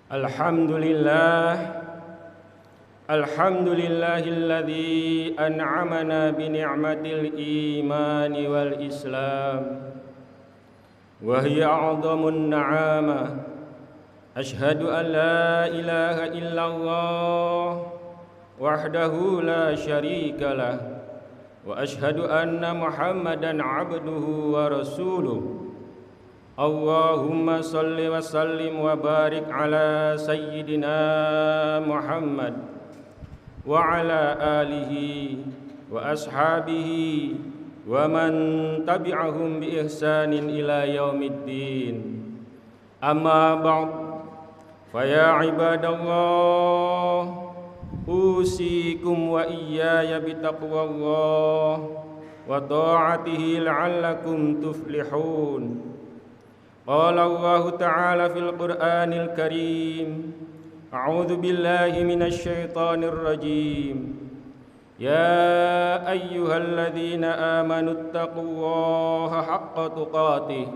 Alhamdulillah, alhamdulillahilladzi an'amana bi ni'matil imani wal islam wa hiya 'adhamun na'amah. Ashhadu an la ilaha illallah wahdahu la syarika lah wa ashhadu anna Muhammadan 'abduhu wa rasuluh. Allahumma salli wa sallim wa barik ala sayyidina Muhammad wa ala alihi wa ashabihi wa man tabi'ahum bi ihsanin ila yaumiddin. Amma ba'd, fa ya ibadallah, usikum wa iyaya bi taqwallah wa ta'atihi la'allakum tuflihun. Qala Allah Ta'ala fil Qur'anil Karim, a'udzu billahi minasy syaithanir rajim. Ya ayyuhalladzina amanu taqullaha haqqa tuqatih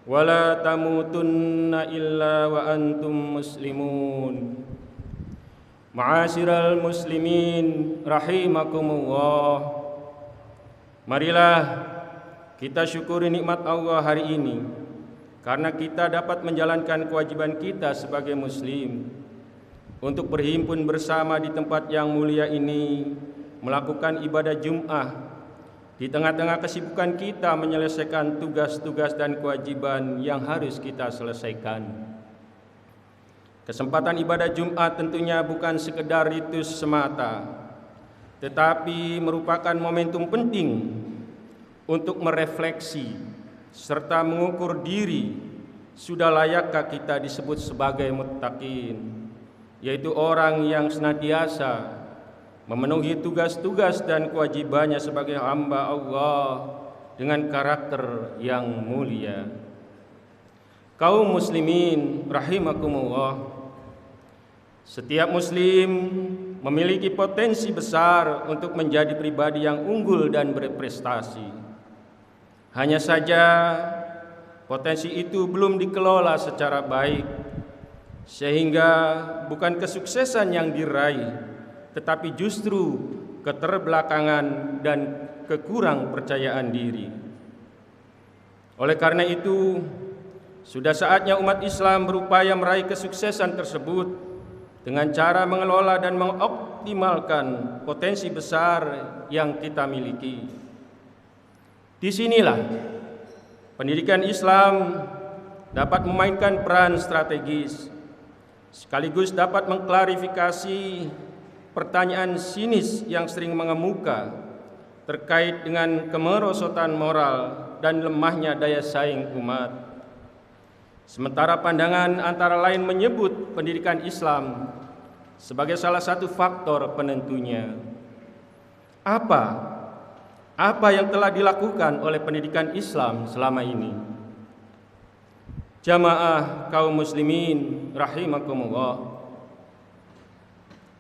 wa la tamutunna illa wa antum muslimun. Ma'asyiral muslimin rahimakumullah. Marilah kita syukuri nikmat Allah hari ini, karena kita dapat menjalankan kewajiban kita sebagai muslim untuk berhimpun bersama di tempat yang mulia ini, melakukan ibadah Jum'ah di tengah-tengah kesibukan kita menyelesaikan tugas-tugas dan kewajiban yang harus kita selesaikan. Kesempatan ibadah Jum'ah tentunya bukan sekedar ritus semata, tetapi merupakan momentum penting untuk merefleksi serta mengukur diri, sudah layakkah kita disebut sebagai muttaqin, yaitu orang yang senantiasa memenuhi tugas-tugas dan kewajibannya sebagai hamba Allah dengan karakter yang mulia. Kaum muslimin rahimakumullah, setiap muslim memiliki potensi besar untuk menjadi pribadi yang unggul dan berprestasi. Hanya saja potensi itu belum dikelola secara baik, sehingga bukan kesuksesan yang diraih, tetapi justru keterbelakangan dan kekurang percayaan diri. Oleh karena itu, sudah saatnya umat Islam berupaya meraih kesuksesan tersebut dengan cara mengelola dan mengoptimalkan potensi besar yang kita miliki. Disinilah pendidikan Islam dapat memainkan peran strategis, sekaligus dapat mengklarifikasi pertanyaan sinis yang sering mengemuka terkait dengan kemerosotan moral dan lemahnya daya saing umat. Sementara pandangan antara lain menyebut pendidikan Islam sebagai salah satu faktor penentunya. Apa yang telah dilakukan oleh pendidikan Islam selama ini? Jamaah kaum muslimin rahimakumullah,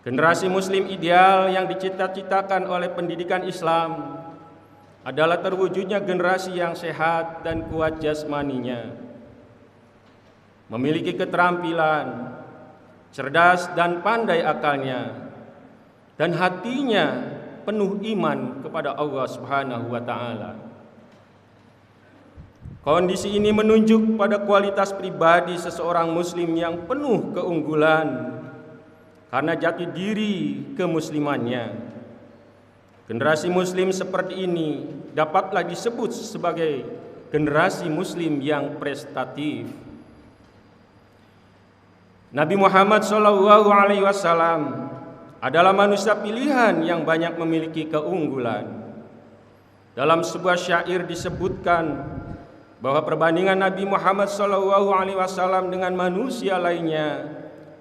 generasi muslim ideal yang dicita-citakan oleh pendidikan Islam adalah terwujudnya generasi yang sehat dan kuat jasmaninya, memiliki keterampilan, cerdas dan pandai akalnya, dan hatinya penuh iman kepada Allah Subhanahu wa taala. Kondisi ini menunjuk pada kualitas pribadi seseorang muslim yang penuh keunggulan karena jati diri kemuslimannya. Generasi muslim seperti ini dapatlah disebut sebagai generasi muslim yang prestatif. Nabi Muhammad SAW adalah manusia pilihan yang banyak memiliki keunggulan. Dalam sebuah syair disebutkan bahwa perbandingan Nabi Muhammad SAW dengan manusia lainnya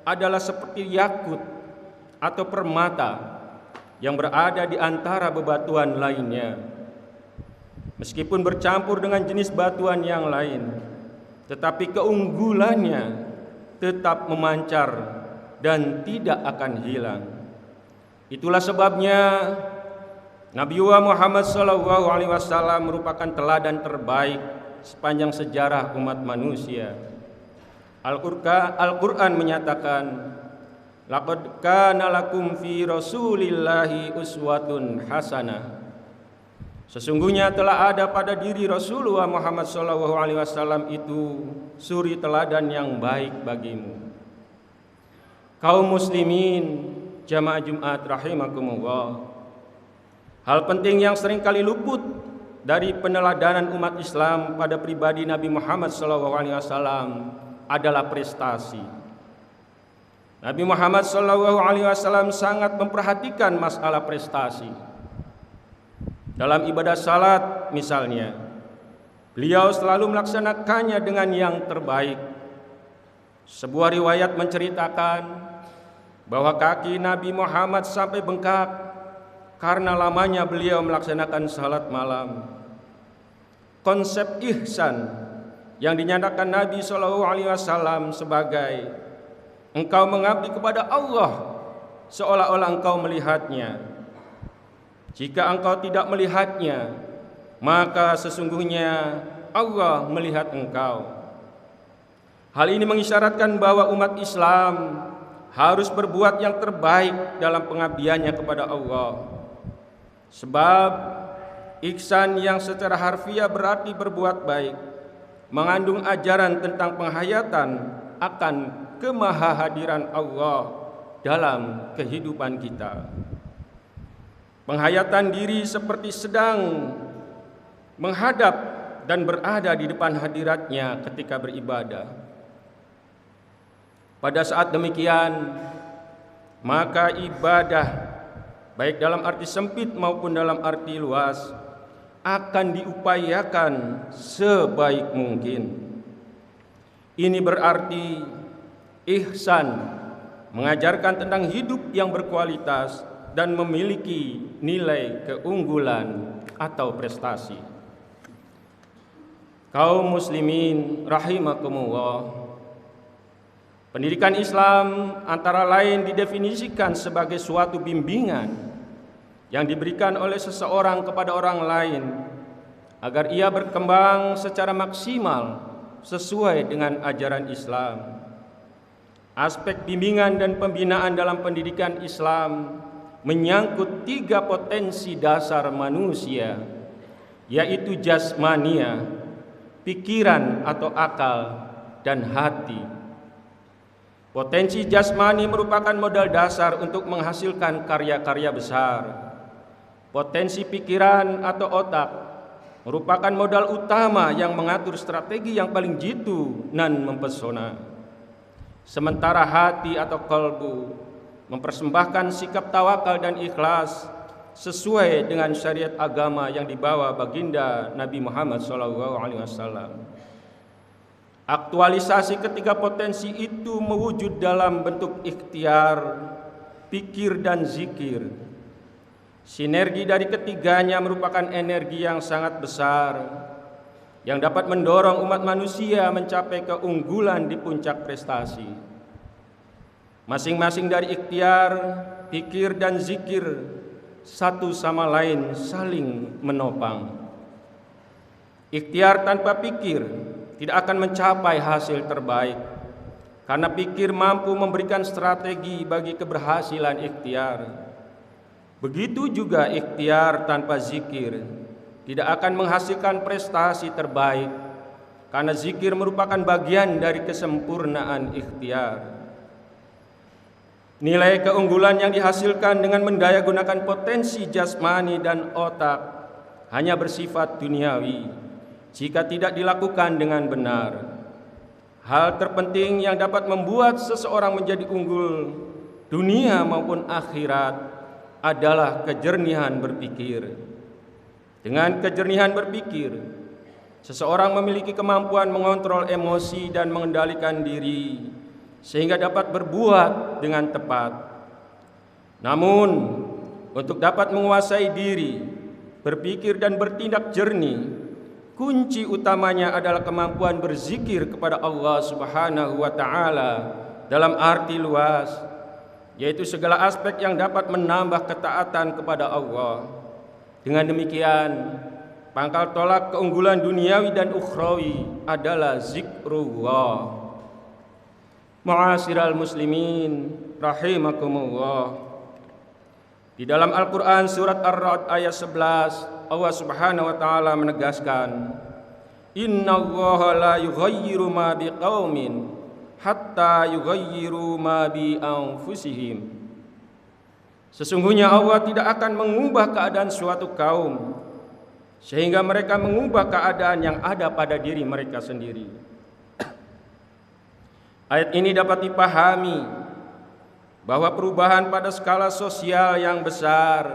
adalah seperti yakut atau permata yang berada di antara bebatuan lainnya. Meskipun bercampur dengan jenis batuan yang lain, tetapi keunggulannya tetap memancar dan tidak akan hilang. Itulah sebabnya Nabi Muhammad SAW merupakan teladan terbaik sepanjang sejarah umat manusia. Al-Quran menyatakan, laqad kana lakum fi rasulillahi uswatun hasanah. Sesungguhnya telah ada pada diri Rasulullah Muhammad SAW itu suri teladan yang baik bagimu. Kaum muslimin jamaah Jumat rahimakumullah, hal penting yang seringkali luput dari peneladanan umat Islam pada pribadi Nabi Muhammad SAW adalah prestasi. Nabi Muhammad SAW sangat memperhatikan masalah prestasi. Dalam ibadah salat misalnya, beliau selalu melaksanakannya dengan yang terbaik. Sebuah riwayat menceritakan bahwa kaki Nabi Muhammad sampai bengkak karena lamanya beliau melaksanakan salat malam. Konsep ihsan yang dinyatakan Nabi SAW sebagai engkau mengabdi kepada Allah seolah-olah engkau melihatnya. Jika engkau tidak melihatnya, maka sesungguhnya Allah melihat engkau. Hal ini mengisyaratkan bahwa umat Islam harus berbuat yang terbaik dalam pengabdiannya kepada Allah. Sebab ihsan yang secara harfiah berarti berbuat baik mengandung ajaran tentang penghayatan akan kemahahadiran Allah dalam kehidupan kita. Penghayatan diri seperti sedang menghadap dan berada di depan hadiratnya ketika beribadah. Pada saat demikian, maka ibadah baik dalam arti sempit maupun dalam arti luas akan diupayakan sebaik mungkin. Ini berarti ihsan mengajarkan tentang hidup yang berkualitas dan memiliki nilai keunggulan atau prestasi. Kaum muslimin rahimakumullah, pendidikan Islam antara lain didefinisikan sebagai suatu bimbingan yang diberikan oleh seseorang kepada orang lain agar ia berkembang secara maksimal sesuai dengan ajaran Islam. Aspek bimbingan dan pembinaan dalam pendidikan Islam menyangkut 3 potensi dasar manusia, yaitu jasmania, pikiran atau akal, dan hati. Potensi jasmani merupakan modal dasar untuk menghasilkan karya-karya besar. Potensi pikiran atau otak merupakan modal utama yang mengatur strategi yang paling jitu dan mempesona. Sementara hati atau qalbu mempersembahkan sikap tawakal dan ikhlas sesuai dengan syariat agama yang dibawa baginda Nabi Muhammad SAW. Aktualisasi ketiga potensi itu mewujud dalam bentuk ikhtiar, pikir, dan zikir. Sinergi dari ketiganya merupakan energi yang sangat besar yang dapat mendorong umat manusia mencapai keunggulan di puncak prestasi. Masing-masing dari ikhtiar, pikir, dan zikir satu sama lain saling menopang. Ikhtiar tanpa pikir tidak akan mencapai hasil terbaik, karena pikir mampu memberikan strategi bagi keberhasilan ikhtiar. Begitu juga ikhtiar tanpa zikir tidak akan menghasilkan prestasi terbaik, karena zikir merupakan bagian dari kesempurnaan ikhtiar. Nilai keunggulan yang dihasilkan dengan mendayagunakan potensi jasmani dan otak hanya bersifat duniawi jika tidak dilakukan dengan benar. Hal terpenting yang dapat membuat seseorang menjadi unggul dunia maupun akhirat adalah kejernihan berpikir. Dengan kejernihan berpikir, seseorang memiliki kemampuan mengontrol emosi dan mengendalikan diri sehingga dapat berbuat dengan tepat. Namun, untuk dapat menguasai diri, berpikir dan bertindak jernih, kunci utamanya adalah kemampuan berzikir kepada Allah Subhanahu wa taala dalam arti luas, yaitu segala aspek yang dapat menambah ketaatan kepada Allah. Dengan demikian, pangkal tolak keunggulan duniawi dan ukhrawi adalah zikrullah. Ma'asyiral muslimin rahimakumullah. Di dalam Al-Qur'an surat Ar-Ra'd ayat 11, Allah Subhanahu wa taala menegaskan, "Innallaha la yughayyiru ma biqaumin hatta yughayyiru ma bi anfusihim." Sesungguhnya Allah tidak akan mengubah keadaan suatu kaum sehingga mereka mengubah keadaan yang ada pada diri mereka sendiri. Ayat ini dapat dipahami bahwa perubahan pada skala sosial yang besar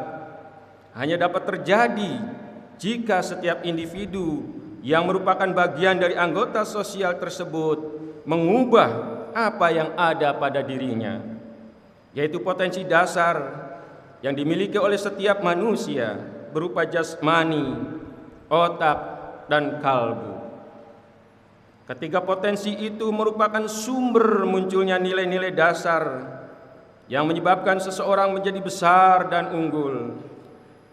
hanya dapat terjadi jika setiap individu yang merupakan bagian dari anggota sosial tersebut mengubah apa yang ada pada dirinya, yaitu potensi dasar yang dimiliki oleh setiap manusia berupa jasmani, otak, dan kalbu. Ketiga potensi itu merupakan sumber munculnya nilai-nilai dasar yang menyebabkan seseorang menjadi besar dan unggul.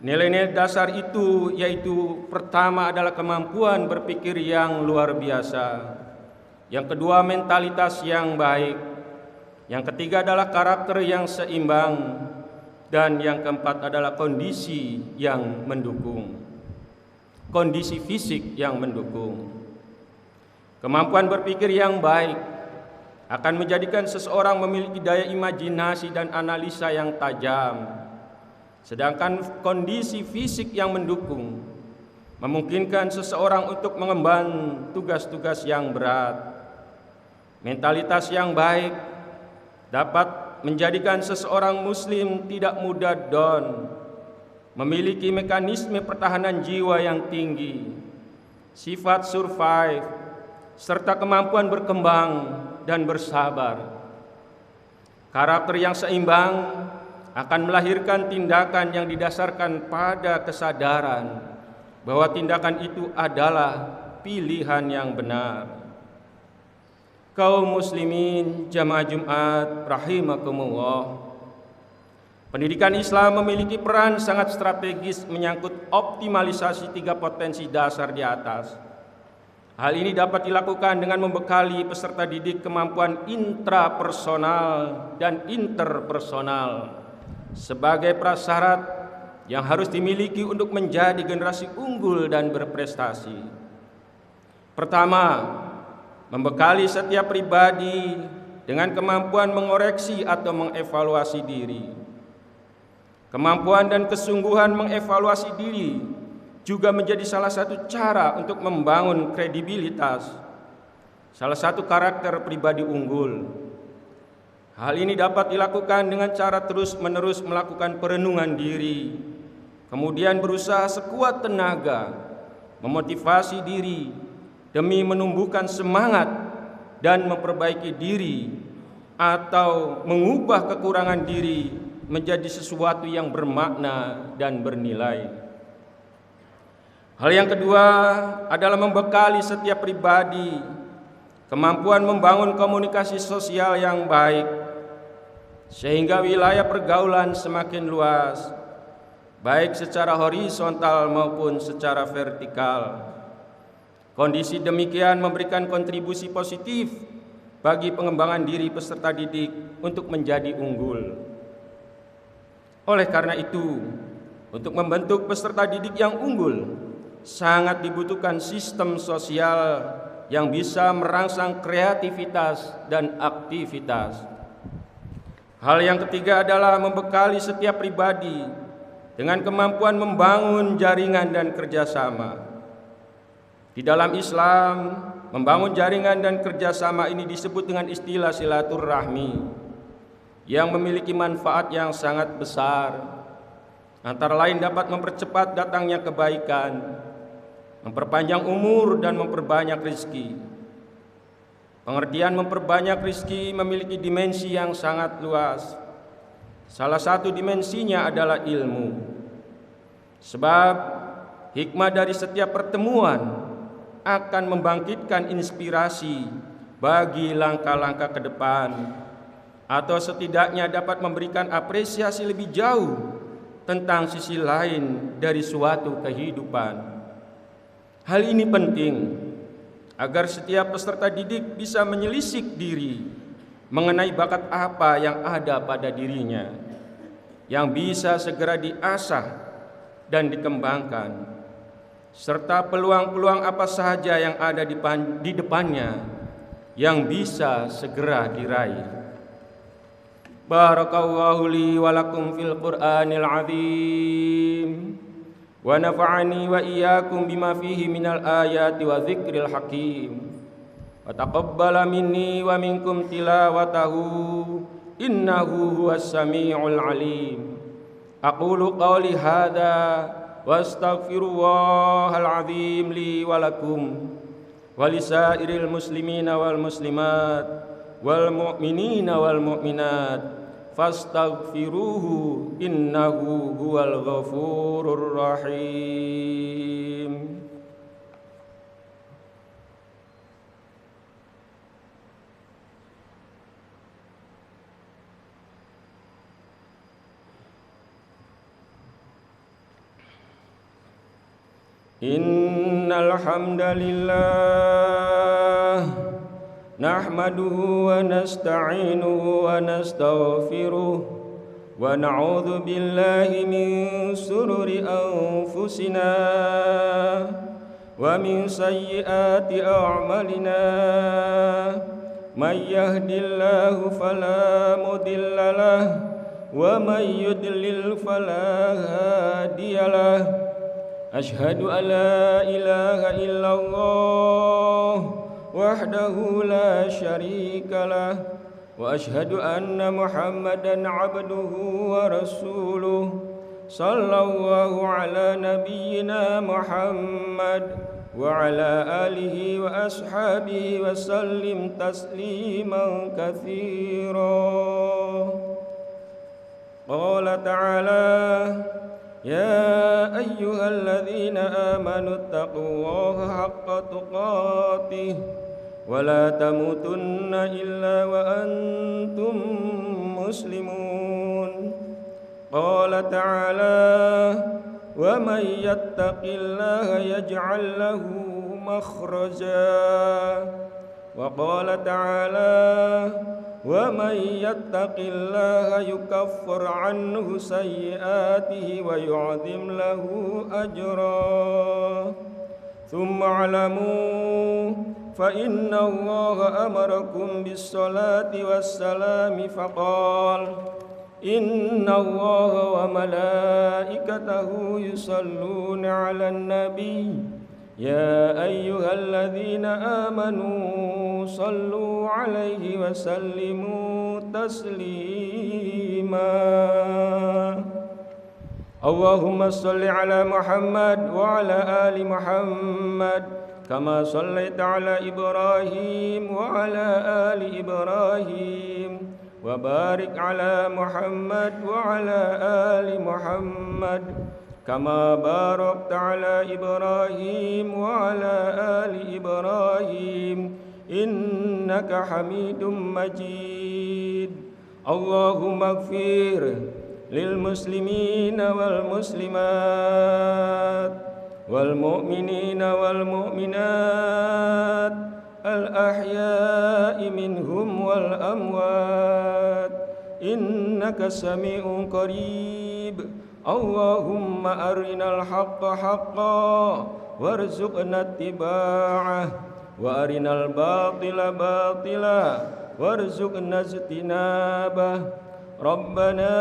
Nilai-nilai dasar itu yaitu pertama adalah kemampuan berpikir yang luar biasa, yang kedua mentalitas yang baik, yang ketiga adalah karakter yang seimbang, dan yang keempat adalah kondisi yang mendukung, kondisi fisik yang mendukung. Kemampuan berpikir yang baik akan menjadikan seseorang memiliki daya imajinasi dan analisa yang tajam. Sedangkan kondisi fisik yang mendukung memungkinkan seseorang untuk mengemban tugas-tugas yang berat. Mentalitas yang baik dapat menjadikan seseorang muslim tidak mudah down, memiliki mekanisme pertahanan jiwa yang tinggi, sifat survive, serta kemampuan berkembang dan bersabar. Karakter yang seimbang akan melahirkan tindakan yang didasarkan pada kesadaran bahwa tindakan itu adalah pilihan yang benar. Kaum muslimin jamaah Jumat rahimakumullah. Pendidikan Islam memiliki peran sangat strategis menyangkut optimalisasi tiga potensi dasar di atas. Hal ini dapat dilakukan dengan membekali peserta didik kemampuan intrapersonal dan interpersonal sebagai prasyarat yang harus dimiliki untuk menjadi generasi unggul dan berprestasi. Pertama, membekali setiap pribadi dengan kemampuan mengoreksi atau mengevaluasi diri. Kemampuan dan kesungguhan mengevaluasi diri juga menjadi salah satu cara untuk membangun kredibilitas, salah satu karakter pribadi unggul. Hal ini dapat dilakukan dengan cara terus-menerus melakukan perenungan diri, kemudian berusaha sekuat tenaga memotivasi diri demi menumbuhkan semangat dan memperbaiki diri atau mengubah kekurangan diri menjadi sesuatu yang bermakna dan bernilai. Hal yang kedua adalah membekali setiap pribadi kemampuan membangun komunikasi sosial yang baik sehingga wilayah pergaulan semakin luas, baik secara horizontal maupun secara vertikal. Kondisi demikian memberikan kontribusi positif bagi pengembangan diri peserta didik untuk menjadi unggul. Oleh karena itu, untuk membentuk peserta didik yang unggul, sangat dibutuhkan sistem sosial yang bisa merangsang kreativitas dan aktivitas. Hal yang ketiga adalah membekali setiap pribadi dengan kemampuan membangun jaringan dan kerjasama. Di dalam Islam, membangun jaringan dan kerjasama ini disebut dengan istilah silaturahmi yang memiliki manfaat yang sangat besar. Antara lain dapat mempercepat datangnya kebaikan, memperpanjang umur dan memperbanyak rezeki. Pengertian memperbanyak rezeki memiliki dimensi yang sangat luas. Salah satu dimensinya adalah ilmu. Sebab hikmah dari setiap pertemuan akan membangkitkan inspirasi bagi langkah-langkah ke depan, atau setidaknya dapat memberikan apresiasi lebih jauh tentang sisi lain dari suatu kehidupan. Hal ini penting agar setiap peserta didik bisa menyelisik diri mengenai bakat apa yang ada pada dirinya yang bisa segera diasah dan dikembangkan, serta peluang-peluang apa saja yang ada di depannya yang bisa segera diraih. Barakallahu li wa lakum fil Qur'anil azim wa nafa'ani wa iyyakum bima fihi minal ayati wa dzikril hakim wa taqabbala minni wa minkum tilawatahu innahu huwas samiul alim. Aqulu qawli hadza wa astaghfirullahal azim li wa lakum wa lisairil muslimina wal muslimat wal mu'minina wal mu'minat fastaghfiruhu innahu huwal ghafurur rahim. Innal hamdalillah nahmaduhu wa nasta'inuhu wa nastaghfiruh wa na'udzu billahi min shururi anfusina wa min sayyiati a'malina. May yahdihillahu fala mudilla lahu wa may yudlil fala hadiyalah. Ashhadu an la ilaha illallah wahdahu la syarika lah wa ashhadu anna Muhammadan abduhu wa rasuluh sallallahu ala nabiyyina Muhammad wa ala alihi wa ashabihi wa sallim tasliman katsira. Qala ta'ala ya ayyuhalladzina amanu taqullaha haqqa tuqatih wa la tamutunna illa wa antum muslimun. Qala ta'ala wa may yattaqillaha yaj'al lahu makhraja wa qala ta'ala wa may yattaqillaha yukaffir anhu sayyi'atihi wa yu'adzim lahu ajra. Thumma 'alamu fa inna Allaha amarakum bis-salati was-salami faqala inna Allaha wa malaikatahu yusalluna 'alan nabiy ya ayyuhalladzina amanu sallu 'alaihi wa sallimu taslima. Allahumma salli 'ala Muhammad wa 'ala ali Muhammad kama shallaita 'ala Ibrahim wa 'ala ali Ibrahim wa barik 'ala Muhammad wa 'ala ali Muhammad kama barakta 'ala Ibrahim wa 'ala ali Ibrahim innaka Hamidum Majid. Allahumma ighfir lil muslimina wal muslimat wal mu'minina wal mu'minat al ahya'i minhum wal amwat innaka sami'un qarib. Allahumma arinal haqqa haqqan warzuqna ittiba'ah wa arinal batila batila warzuqna ijtinabah. Rabbana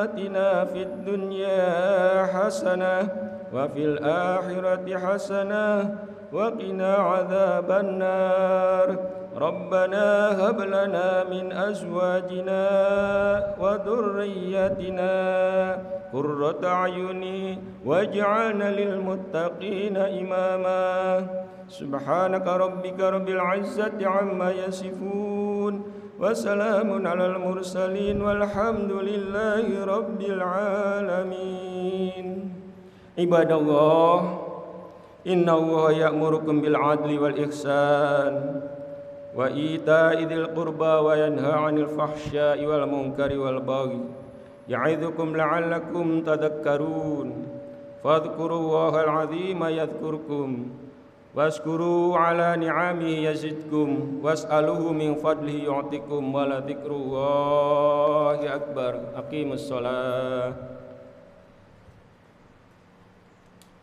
atina fid dunya hasanah wa fil akhirati hasanah wa qina adzaban nar. Rabbana hab lana min azwajina wa dhurriyyatina qurrata a'yuni waj'alna lil muttaqina imama. Subhanaka rabbika rabbil izzati amma yasifun wa salamun alal mursalin walhamdulillahi rabbil alamin. Ibadallah, inna Allaha ya'murukum bil adli wal ihsan wa ita'i dzil qurba wa yanha 'anil fahsya'i wal munkari wal baghi ya'idzukum la'allakum tadhakkarun. Fadhkurullahal 'azima yadhkurkum Waskuru ala ni'amihi yazidkum was'aluhu min fadlihi yu'tikum wa la dzikrullahi akbar. Aqimus shalah.